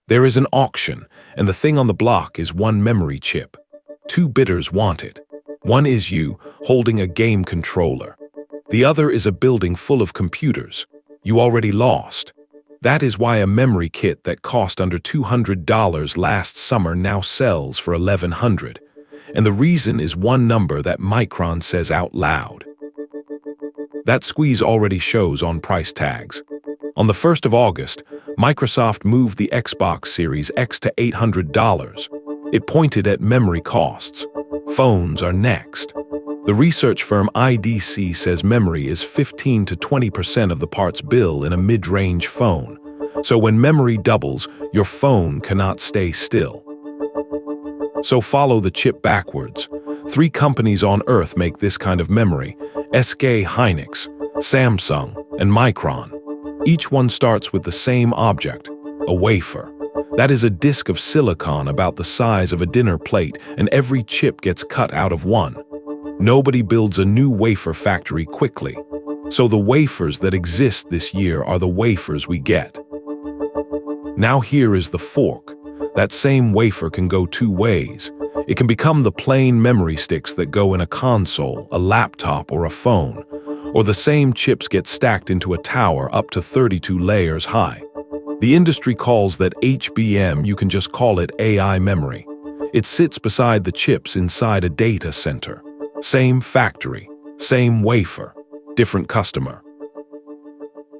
There is an auction, and the thing on the block is one memory chip. Two bidders want it. One is you, holding a game controller. The other is a building full of computers. You already lost. That is why a memory kit that cost under $200 last summer now sells for $1,100. And the reason is one number that Micron says out loud. That squeeze already shows on price tags. On the 1st of August, Microsoft moved the Xbox Series X to $800. It pointed at memory costs. Phones are next. The research firm IDC says memory is 15 to 20% of the parts bill in a mid-range phone. So when memory doubles, your phone cannot stay still. So follow the chip backwards. 3 companies on Earth make this kind of memory: SK Hynix, Samsung, and Micron. Each one starts with the same object, a wafer. That is a disk of silicon about the size of a dinner plate, and every chip gets cut out of one. Nobody builds a new wafer factory quickly. So the wafers that exist this year are the wafers we get. Now here is the fork. That same wafer can go 2 ways. It can become the plain memory sticks that go in a console, a laptop, or a phone. Or the same chips get stacked into a tower up to 32 layers high. The industry calls that HBM. You can just call it AI memory. It sits beside the chips inside a data center. Same factory, same wafer, different customer.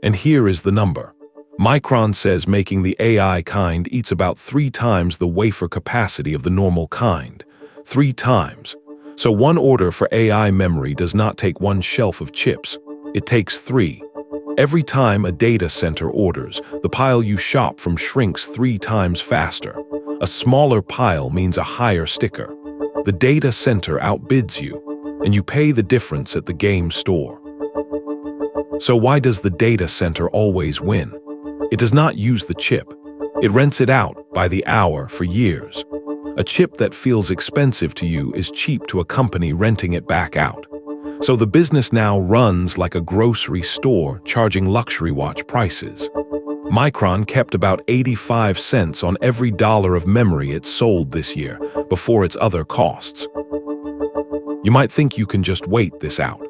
And here is the number. Micron says making the AI kind eats about 3 times the wafer capacity of the normal kind. 3 times. So one order for AI memory does not take 1 shelf of chips. It takes 3. Every time a data center orders, the pile you shop from shrinks 3 times faster. A smaller pile means a higher sticker. The data center outbids you, and you pay the difference at the game store. So why does the data center always win? It does not use the chip. It rents it out by the hour for years. A chip that feels expensive to you is cheap to a company renting it back out. So the business now runs like a grocery store, charging luxury watch prices. Micron kept about 85 cents on every dollar of memory it sold this year, before its other costs. You might think you can just wait this out.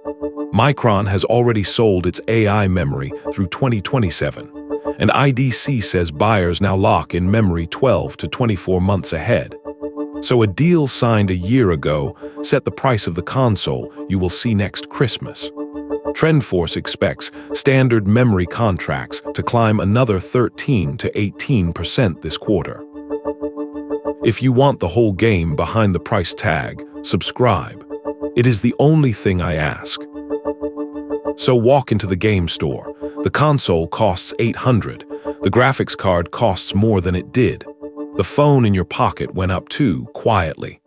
Micron has already sold its AI memory through 2027, and IDC says buyers now lock in memory 12 to 24 months ahead. So a deal signed a year ago set the price of the console you will see next Christmas. TrendForce expects standard memory contracts to climb another 13 to 18% this quarter. If you want the whole game behind the price tag, subscribe. It is the only thing I ask. So walk into the game store. The console costs $800. The graphics card costs more than it did. The phone in your pocket went up too, quietly.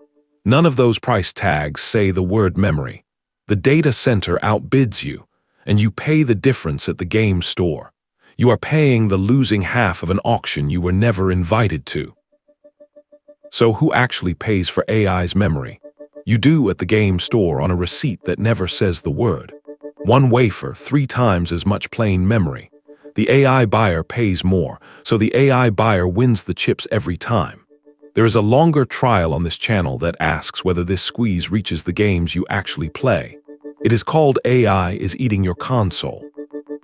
None of those price tags say the word memory. The data center outbids you, and you pay the difference at the game store. You are paying the losing half of an auction you were never invited to. So who actually pays for AI's memory? You do at the game store on a receipt that never says the word. 1 wafer, 3 times as much plain memory. The AI buyer pays more, so the AI buyer wins the chips every time. There is a longer trial on this channel that asks whether this squeeze reaches the games you actually play. It is called AI is Eating Your Console.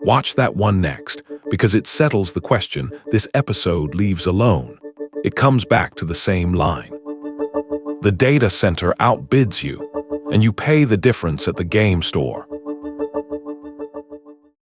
Watch that one next, because it settles the question this episode leaves alone. It comes back to the same line. The data center outbids you, and you pay the difference at the game store.